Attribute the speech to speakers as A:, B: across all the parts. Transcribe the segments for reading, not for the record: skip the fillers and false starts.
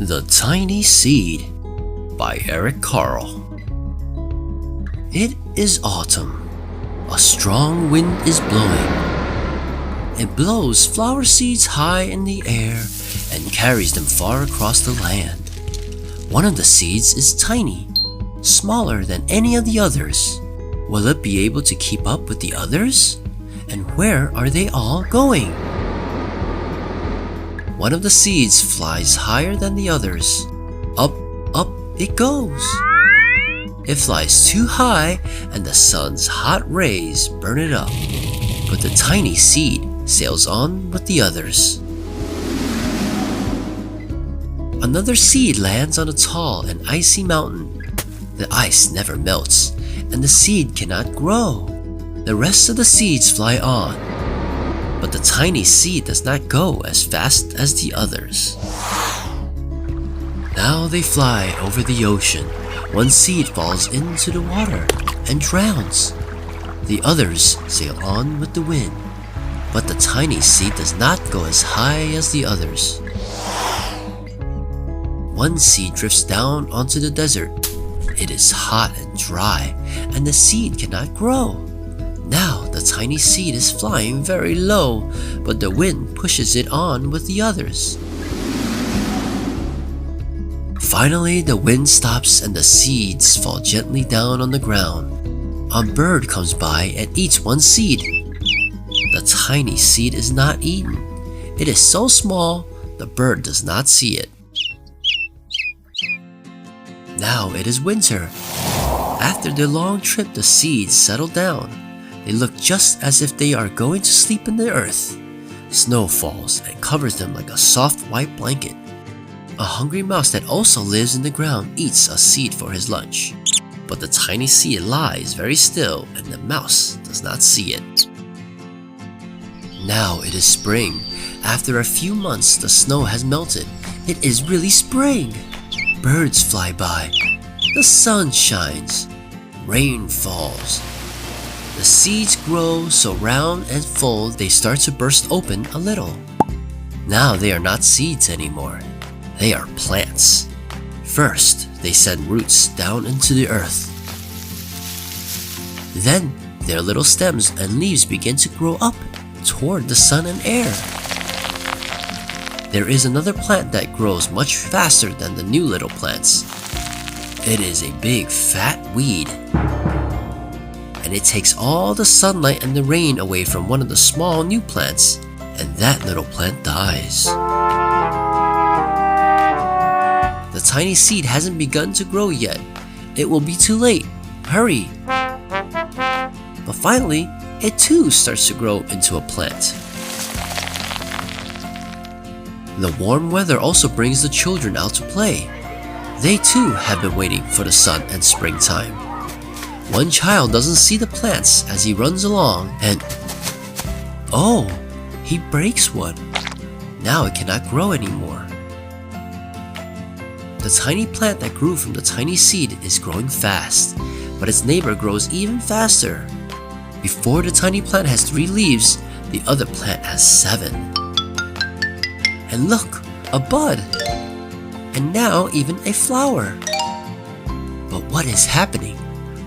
A: The Tiny Seed by Eric Carle. It is autumn. A strong wind is blowing. It blows flower seeds high in the air and carries them far across the land. One of the seeds is tiny, smaller than any of the others. Will it be able to keep up with the others? And where are they all going? One of the seeds flies higher than the others. Up, up it goes. It flies too high and the sun's hot rays burn it up. But the tiny seed sails on with the others. Another seed lands on a tall and icy mountain. The ice never melts and the seed cannot grow. The rest of the seeds fly on. But the tiny seed does not go as fast as the others. Now they fly over the ocean. One seed falls into the water and drowns. The others sail on with the wind. But the tiny seed does not go as high as the others. One seed drifts down onto the desert. It is hot and dry, and the seed cannot grow. Now the tiny seed is flying very low, but the wind pushes it on with the others. Finally, the wind stops and the seeds fall gently down on the ground. A bird comes by and eats one seed. The tiny seed is not eaten. It is so small, the bird does not see it. Now it is winter. After their long trip, the seeds settle down. They look just as if they are going to sleep in the earth. Snow falls and covers them like a soft white blanket. A hungry mouse that also lives in the ground eats a seed for his lunch. But the tiny seed lies very still and the mouse does not see it. Now it is spring. After a few months, the snow has melted. It is really spring. Birds fly by. The sun shines. Rain falls. The seeds grow so round and full they start to burst open a little. Now they are not seeds anymore. They are plants. First, they send roots down into the earth. Then, their little stems and leaves begin to grow up toward the sun and air. There is another plant that grows much faster than the new little plants. It is a big fat weed. And it takes all the sunlight and the rain away from one of the small new plants, and that little plant dies. The tiny seed hasn't begun to grow yet. It will be too late. Hurry! But finally, it too starts to grow into a plant. The warm weather also brings the children out to play. They too have been waiting for the sun and springtime. One child doesn't see the plants as he runs along and oh, he breaks one. Now it cannot grow anymore. The tiny plant that grew from the tiny seed is growing fast, but its neighbor grows even faster. Before the tiny plant has 3 leaves, the other plant has 7. And look, a bud! And now even a flower. But what is happening?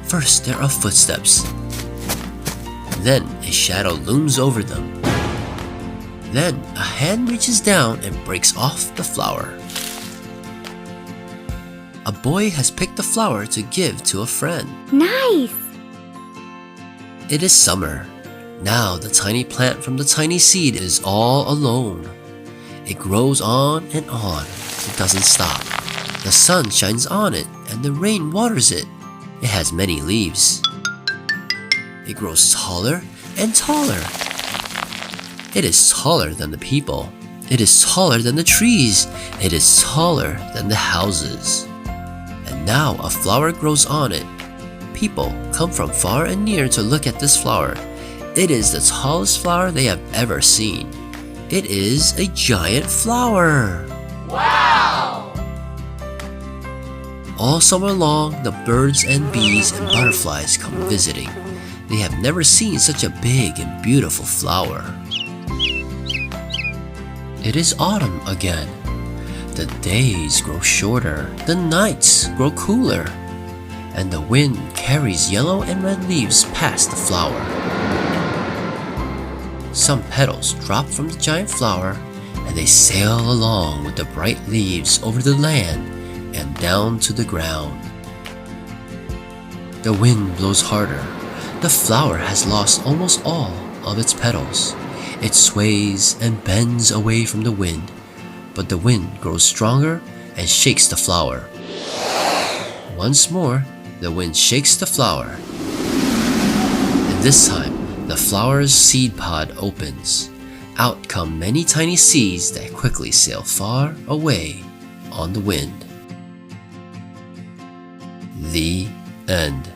A: First there are footsteps. Then a shadow looms over them. Then a hand reaches down and breaks off the flower. A boy has picked the flower to give to a friend.
B: Nice!
A: It is summer. Now the tiny plant from the tiny seed is all alone. It grows on and on. It doesn't stop. The sun shines on it and the rain waters it. It has many leaves. It grows taller and taller. It is taller than the people. It is taller than the trees. It is taller than the houses. And now a flower grows on it. People come from far and near to look at this flower. It is the tallest flower they have ever seen. It is a giant flower.
B: Wow!
A: All summer long, the birds and bees and butterflies come visiting. They have never seen such a big and beautiful flower. It is autumn again. The days grow shorter, the nights grow cooler, and the wind carries yellow and red leaves past the flower. Some petals drop from the giant flower, and they sail along with the bright leaves over the land and down to the ground. The wind blows harder. The flower has lost almost all of its petals. It sways and bends away from the wind, but the wind grows stronger and shakes the flower. Once more, the wind shakes the flower, and this time the flower's seed pod opens. Out come many tiny seeds that quickly sail far away on the wind. The end.